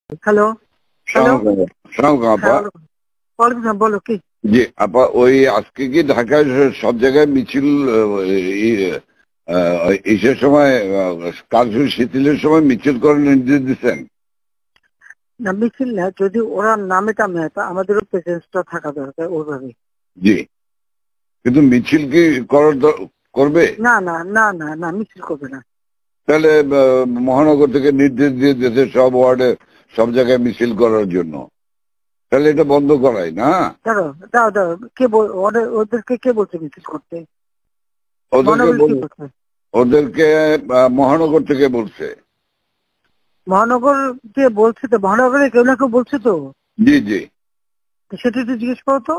Hello hello সালামালাইকুম আপা। হ্যাঁ ওয়ালাইকুম আসসালাম, বলো কি? জি আপা, ওই আজকে কি ঢাকায় সব জায়গায় মিছিল ইসের সময় কারফিউ শিথিলের সময় মিছিল করার নির্দেশ দিচ্ছেন? না, মিছিল না, যদি ওরা নামে টামে তা আমাদেরও প্রেজেন্সটা থাকা দরকার ওইভাবে। জি, কিন্তু মিছিল কি করবে? না না না না না, মিছিল করবে না। তাহলে মহানগর থেকে নির্দেশ দিয়ে দিয়েছে সব ওয়ার্ডে সব জায়গায় মিছিল করার জন্য, তাহলে এটা বন্ধ করাই না? দাঁড়ো দাও দাও, ওদেরকে কে বলছে মিছিল করতে? ওদেরকে মহানগর কি করছে? ওদেরকে মহানগর থেকে বলছে। মহানগর কে বলছে? তো মহানগরে কেউ না কেউ বলছে তো। জি জি সেটা একটু জিজ্ঞেস করো তো।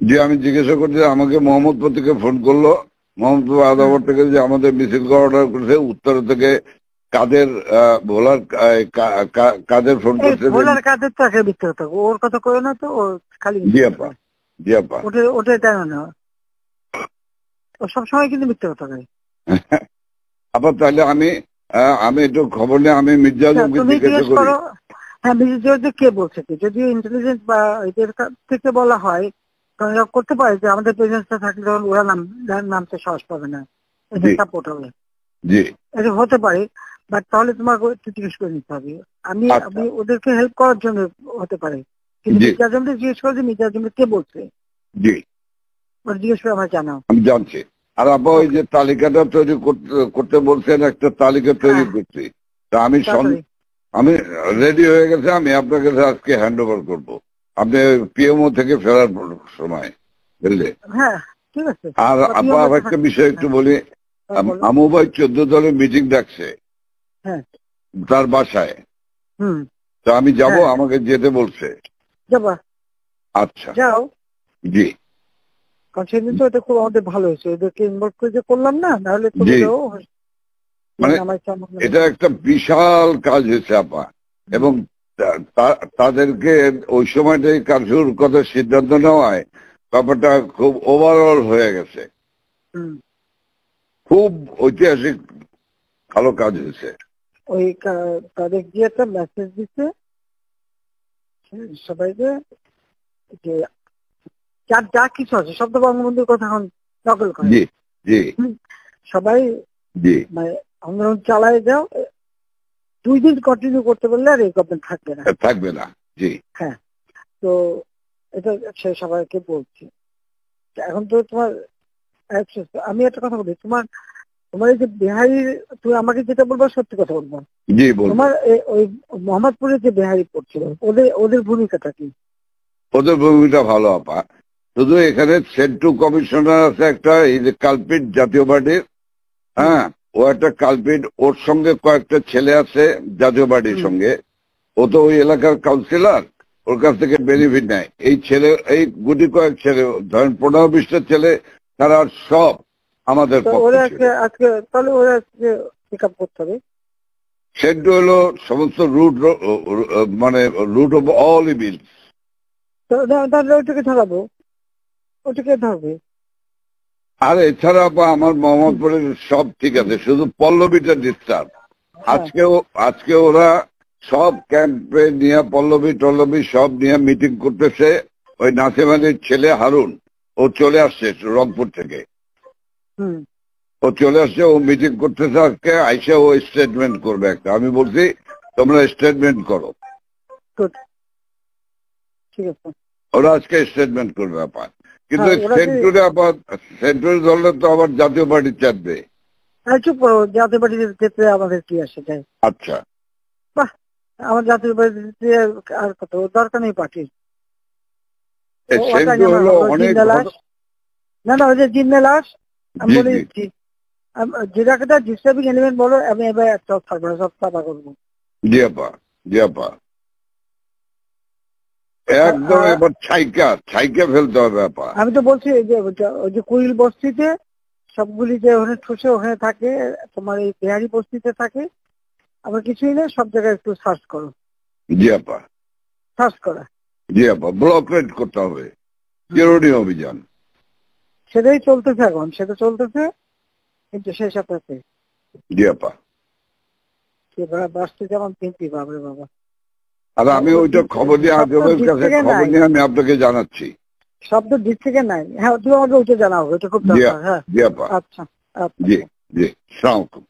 জি, আমি জিজ্ঞাসা করছি, আমাকে মোহাম্মদপুর থেকে ফোন করলো, মোহাম্মদপুর আদাবর থেকে, যে আমাদের মিছিল অর্ডার করেছে। উত্তর থেকে কাদের ভোলার কাদের ফোন করছে। ভোলার কাদের তো একটা মিথ্যে কথা, ওর কথা কয়ে না তো, ও খালি জি আপা, জি আপা। ওটাই জানো না, ও সবসময় কিন্তু মিথ্যে কথা কয়। আপা তাহলে আমি একটু খবর নিয়ে আমি মির্জা আজমকে তুমি জিজ্ঞাসা জিজ্ঞেস করি। করো। হ্যাঁ, মিউজিক কে বলছে কি? যদি ইন্টেলিজেন্স বা এদের থেকে বলা হয় তখন এরা করতে পারে যে আমাদের প্রেজেন্সটা থাকলে তখন ওরা নামতে সাহস পাবে না, এদের সাপোর্ট হবে। জি, এটা হতে পারে, বাট তাহলে তোমাকে একটু জিজ্ঞেস করে নিতে হবে। আমি আচ্ছা, আমি ওদেরকে হেল্প করার জন্য হতে পারে, কিন্তু জি মির্জা আজমকে জিজ্ঞেস করে যে মির্জা আজমকে কে বলছে, জি, ওরা জিজ্ঞেস করে আমার জানাও। আমি জানছি। আর আপা ওই যে তালিকাটা তৈরি করতে বলছেন, একটা তালিকা তৈরি করছি। তা আমি রেডি হয়ে গেছে, আমি আপনার কাছে আজকে হ্যান্ড ওভার করবো, আপনি পিএমও থেকে ফেরার সময়, বুঝলে? হ্যাঁ ঠিক আছে। আর আপা আর একটা বিষয় একটু বলি। আমু ভাই 14 দলের মিটিং ডাকছে হ্যাঁ তার বাসায়। হুম তো আমি যাব, হ্যাঁ আমাকে যেতে বলছে। যাবা, আচ্ছা, যাও। জি কারণ সেদিন তো এটা খুব আমাদের ভালো হয়েছে, ওদেরকে ইনভলভ করে যে করলাম না, নাহলে তো জি, মানে নামাইছে এটা একটা বিশাল কাজ হয়েছে আপা। এবং তাদেরকে ওই সময়টাই কারফিউর কথা সিদ্ধান্ত নেওয়ায় ব্যাপারটা খুব ওভারঅল হয়ে গেছে। খুব ঐতিহাসিক ভালো কাজ হয়েছে। ওই তাদের গিয়ে একটা মেসেজ দিচ্ছে সবাইকে যে যার যা কিছু আছে সব তো বঙ্গবন্ধুর কথা এখন নকল করে। জি জি সবাই জি, মানে আন্দোলন চালায় যাও, 2 দিন কন্টিনিউ করতে পারলে আর এই গভর্নমেন্ট থাকবে না। থাকবে না। জি, হ্যাঁ, তো এটা সে সবাইকে বলছি। এখন তো তোমার আমি একটা কথা বলি, তোমার তোমার এই যে বিহারির, তুমি আমাকে যেটা বলবো সত্যি কথা বলবো। জি বলবো। তোমার ওই মোহাম্মদপুরে যে বিহারি পড়ছিল, ওদের ওদের ভূমিকাটা কি? ওদের ভূমিকা ভালো আপা। শুধু এখানে সেন্টু কমিশনার আছে একটা, এই যে কালপিট জাতীয় পার্টির, হ্যাঁ, ও একটা কালপিট, ওর সঙ্গে কয়েকটা ছেলে আছে জাতীয় পার্টির সঙ্গে। ও তো ওই এলাকার কাউন্সিলর, ওর কাছ থেকে বেনিফিট নেয়। এই ছেলে, এই গুটি কয়েক ছেলে, ধরেন 15-20টা ছেলে, তারা সব আমাদের পক্ষে ছিল। আজকে তাহলে ওরা আজকে পিক আপ করতে হবে। সেন্টু হলো সমস্ত রুট, মানে রুট অফ অল ইভিলস। তাহলে ওটাকে ধরাবো, ওটাকে ধরবে। আর এছাড়া আমার মোহাম্মদপুরের সব ঠিক আছে, শুধু পল্লবীটা ডিস্টার্ব। আজকে ওরা সব ক্যাম্পে নিয়ে পল্লবী সব নিয়ে মিটিং করতেছে। ওই নাসিম আলীর ছেলে হারুন, ও চলে আসছে রংপুর থেকে। ও চলে আসছে, ও মিটিং করতেছে আজকে, আইসা ও স্টেটমেন্ট করবে একটা। আমি বলছি তোমরা স্টেটমেন্ট করো। ঠিক আছে, ওরা আজকে স্টেটমেন্ট করবে আপা। কিন্তু সেন্টুরে ধরলে তো আবার জাতীয় পার্টি চাপবে। চুপ করো, জাতীয় পার্টির ক্ষেত্রে আমাদের কি আসে যায়? আচ্ছা, বাহ, আমার জাতীয় পার্টিতে আর কত দরকার নেই পার্টির। সেন্টু হলো অনেক না না, ওই যে জিন্না লাশ, আমি বলি যেটাকে ডিস্টার্বিং এলিমেন্ট বলো, আমি এবার একটা থাকবো না, সব সাফা করবো। জি আপা, জি আপা, একদম এবার ছাইকা ফেলতে হবে আপা। আমি তো বলছি ওই যে কুইল বস্তিতে সবগুলি যে ওখানে ঠুসে ওখানে থাকে, তোমার এই বিহারি বস্তিতে থাকে, আবার কিছুই নেই, সব জায়গায় একটু সার্চ করো। জি আপা, সার্চ করা, জি আপা, ব্লক রেড করতে হবে, চিরুনি অভিযান। সেটাই চলতেছে এখন, সেটা চলতেছে, কিন্তু সেই সাথে জি আপা, বাঁচতে যেমন কিনতি, বাবরে বাবা। আর আমি ওইটা খবর নিয়ে আজবের কাছে খবর নিয়ে আমি আপনাকে জানাচ্ছি। শব্দ ডিস্ট্রিক্টে নাই। হ্যাঁ, তুমি আমাকে ওইটা জানাও, ওইটা খুব জি দরকার। হ্যাঁ, জি আপা, আচ্ছা আচ্ছা। জি জি, আসসালামু আলাইকুম।